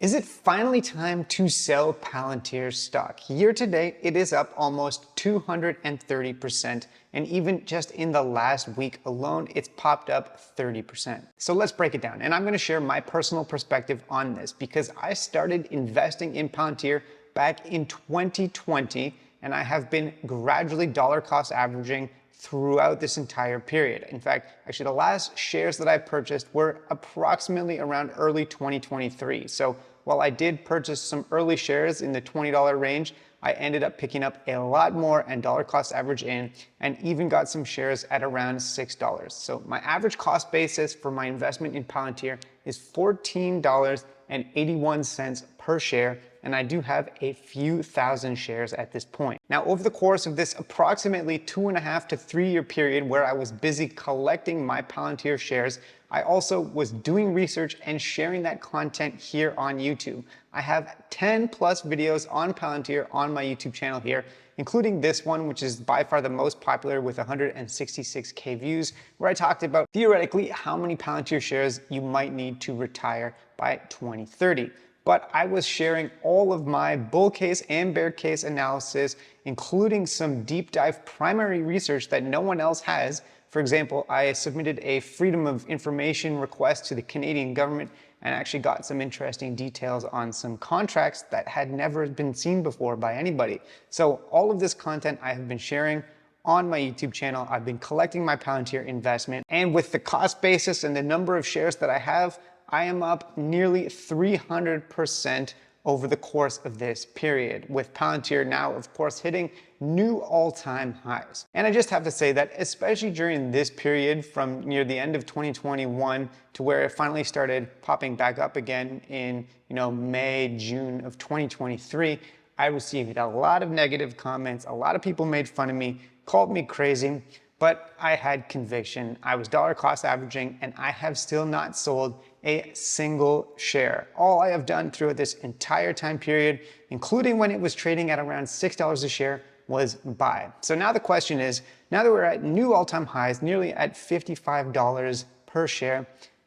Is it finally time to sell Palantir stock? Year to date, it is up almost 230%, and even just in the last week alone, it's popped up 30%. So let's break it down, and I'm going to share my personal perspective on this because I started investing in Palantir back in 2020, and I have been gradually dollar cost averaging throughout this entire period. In fact, actually the last shares that I purchased were approximately around early 2023. So while I did purchase some early shares in the $20 range, I ended up picking up a lot more and dollar cost average in, and even got some shares at around $6. So my average cost basis for my investment in Palantir is $14.81 per share, and I do have a few thousand shares at this point. Now, over the course of this approximately 2.5 to 3 year period where I was busy collecting my Palantir shares, I also was doing research and sharing that content here on YouTube. I have 10 plus videos on Palantir on my YouTube channel here, including this one, which is by far the most popular with 166K views, where I talked about theoretically how many Palantir shares you might need to retire by 2030. But I was sharing all of my bull case and bear case analysis, including some deep dive primary research that no one else has. For example, I submitted a Freedom of Information request to the Canadian government and actually got some interesting details on some contracts that had never been seen before by anybody. So all of this content I have been sharing on my YouTube channel. I've been collecting my Palantir investment, and with the cost basis and the number of shares that I have, I am up nearly 300% over the course of this period, with Palantir now, of course, hitting new all-time highs. And I just have to say that, especially during this period from near the end of 2021 to where it finally started popping back up again in May, June of 2023, I received a lot of negative comments. A lot of people made fun of me, called me crazy, but I had conviction. I was dollar cost averaging, and I have still not sold a single share. All I have done throughout this entire time period, including when it was trading at around $6 a share, was buy. So now the question is, now that we're at new all-time highs, nearly at $55 per share,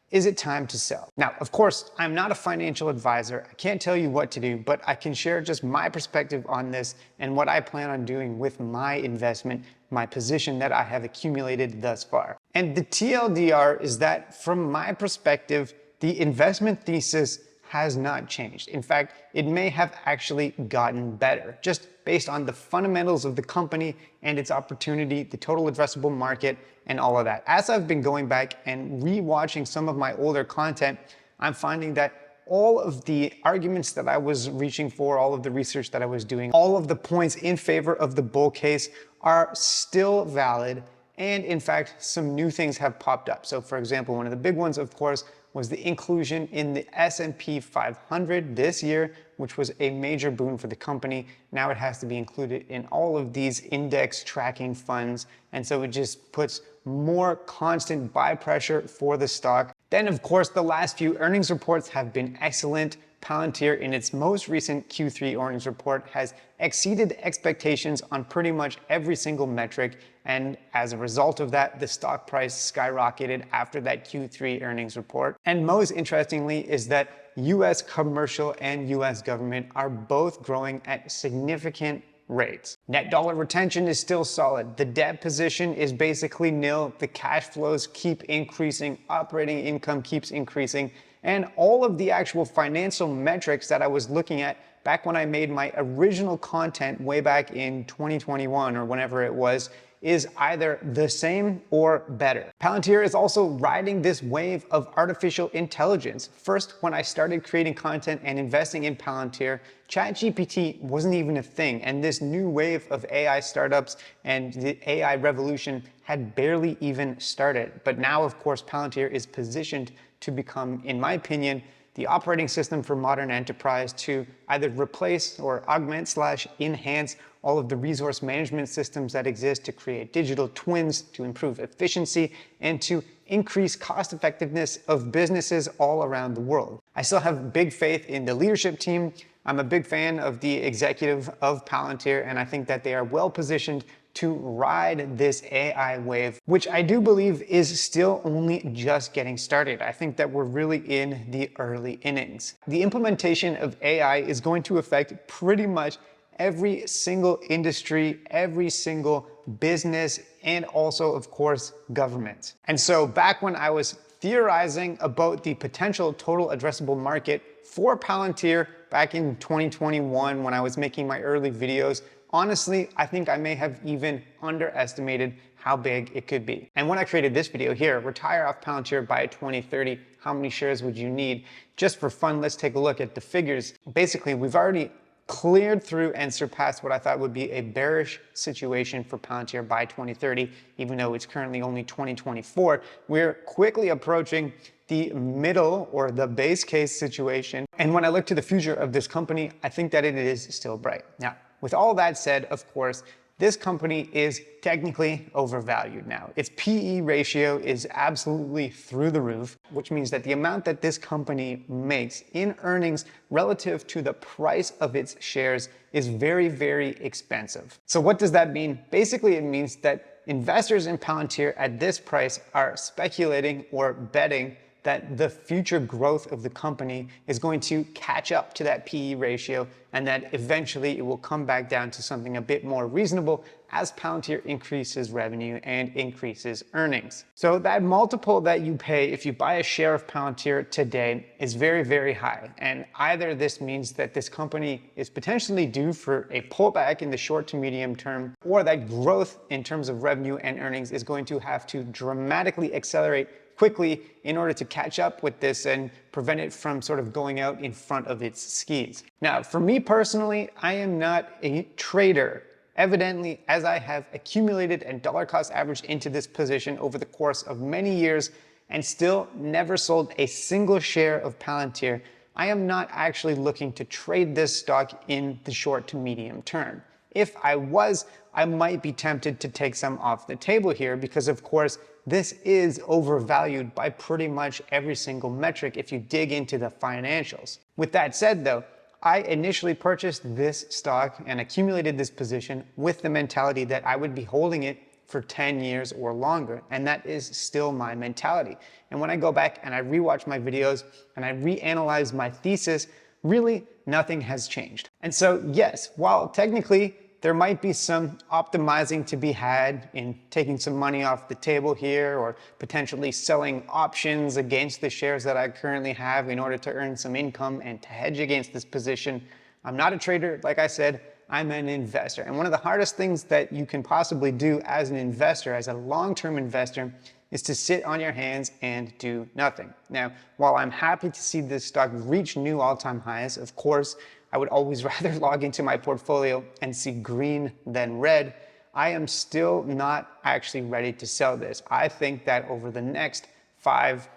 is it time to sell? Now, of course, I'm not a financial advisor. I can't tell you what to do, but I can share just my perspective on this and what I plan on doing with my investment, my position that I have accumulated thus far. And the TLDR is that from my perspective, the investment thesis has not changed. In fact, it may have actually gotten better, just based on the fundamentals of the company and its opportunity, the total addressable market, and all of that. As I've been going back and rewatching some of my older content, I'm finding that all of the arguments that I was reaching for, all of the research that I was doing, all of the points in favor of the bull case are still valid. And in fact, some new things have popped up. So for example, one of the big ones, of course, was the inclusion in the S&P 500 this year, which was a major boon for the company. Now it has to be included in all of these index tracking funds. And so it just puts more constant buy pressure for the stock. Then, of course, the last few earnings reports have been excellent. Palantir, in its most recent Q3 earnings report, has exceeded expectations on pretty much every single metric. And as a result of that, the stock price skyrocketed after that Q3 earnings report. And most interestingly is that US commercial and US government are both growing at significant rates. Net dollar retention is still solid. The debt position is basically nil. The cash flows keep increasing. Operating income keeps increasing. And all of the actual financial metrics that I was looking at back when I made my original content way back in 2021 or whenever it was, is either the same or better. Palantir is also riding this wave of artificial intelligence. First, when I started creating content and investing in Palantir, ChatGPT wasn't even a thing, and this new wave of AI startups and the AI revolution had barely even started. But now, of course, Palantir is positioned to become, in my opinion, the operating system for modern enterprise to either replace or augment / enhance all of the resource management systems that exist, to create digital twins, to improve efficiency, and to increase cost effectiveness of businesses all around the world. I still have big faith in the leadership team. I'm a big fan of the executive of Palantir, and I think that they are well positioned to ride this AI wave, which I do believe is still only just getting started. I think that we're really in the early innings. The implementation of AI is going to affect pretty much every single industry, every single business, and also, of course, government. And so back when I was theorizing about the potential total addressable market for Palantir back in 2021 when I was making my early videos, honestly, I think I may have even underestimated how big it could be. And when I created this video here, retire off Palantir by 2030, how many shares would you need? Just for fun, let's take a look at the figures. Basically, we've already cleared through and surpassed what I thought would be a bearish situation for Palantir by 2030, even though it's currently only 2024. We're quickly approaching the middle or the base case situation. And when I look to the future of this company, I think that it is still bright. Now, with all that said, of course, this company is technically overvalued now. Its PE ratio is absolutely through the roof, which means that the amount that this company makes in earnings relative to the price of its shares is very, very expensive. So what does that mean? Basically, it means that investors in Palantir at this price are speculating or betting that the future growth of the company is going to catch up to that PE ratio and that eventually it will come back down to something a bit more reasonable as Palantir increases revenue and increases earnings. So that multiple that you pay if you buy a share of Palantir today is very, very high. And either this means that this company is potentially due for a pullback in the short to medium term, or that growth in terms of revenue and earnings is going to have to dramatically accelerate quickly in order to catch up with this and prevent it from sort of going out in front of its skis. Now, for me personally, I am not a trader. Evidently, as I have accumulated and dollar cost averaged into this position over the course of many years and still never sold a single share of Palantir, I am not actually looking to trade this stock in the short to medium term. If I was, I might be tempted to take some off the table here because, of course, this is overvalued by pretty much every single metric if you dig into the financials. With that said though, I initially purchased this stock and accumulated this position with the mentality that I would be holding it for 10 years or longer, and that is still my mentality. And when I go back and I rewatch my videos and I reanalyze my thesis, really nothing has changed. And so yes, while technically there might be some optimizing to be had in taking some money off the table here or potentially selling options against the shares that I currently have in order to earn some income and to hedge against this position. I'm not a trader, like I said, I'm an investor. And one of the hardest things that you can possibly do as an investor, as a long-term investor, is to sit on your hands and do nothing. Now, while I'm happy to see this stock reach new all-time highs, of course, I would always rather log into my portfolio and see green than red. I am still not actually ready to sell this. I think that over the next 5+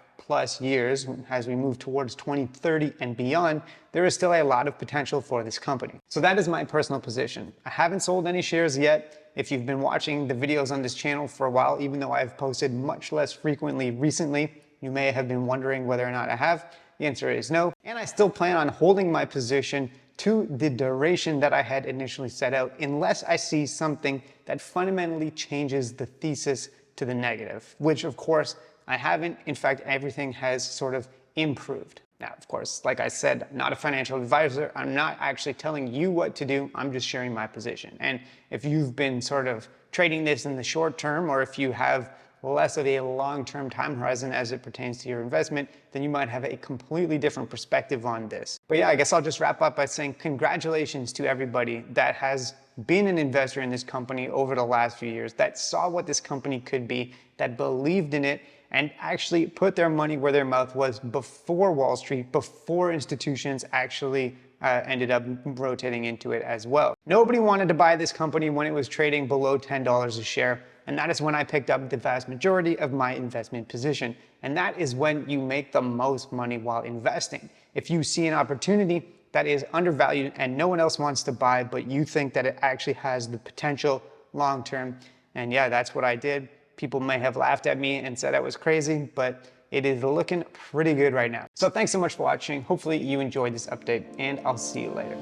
years, as we move towards 2030 and beyond, there is still a lot of potential for this company. So that is my personal position. I haven't sold any shares yet. If you've been watching the videos on this channel for a while, even though I've posted much less frequently recently, you may have been wondering whether or not I have. The answer is no. And I still plan on holding my position to the duration that I had initially set out, unless I see something that fundamentally changes the thesis to the negative, which of course I haven't. In fact, everything has sort of improved. Now, of course, like I said, I'm not a financial advisor. I'm not actually telling you what to do. I'm just sharing my position. And if you've been sort of trading this in the short term, or if you have less of a long-term time horizon as it pertains to your investment, then you might have a completely different perspective on this. But yeah, I guess I'll just wrap up by saying congratulations to everybody that has been an investor in this company over the last few years, that saw what this company could be, that believed in it, and actually put their money where their mouth was before Wall Street, before institutions actually ended up rotating into it as well. Nobody wanted to buy this company when it was trading below $10 a share. And that is when I picked up the vast majority of my investment position. And that is when you make the most money while investing. If you see an opportunity that is undervalued and no one else wants to buy, but you think that it actually has the potential long term, and yeah, that's what I did. People may have laughed at me and said I was crazy, but it is looking pretty good right now. So thanks so much for watching. Hopefully you enjoyed this update, and I'll see you later.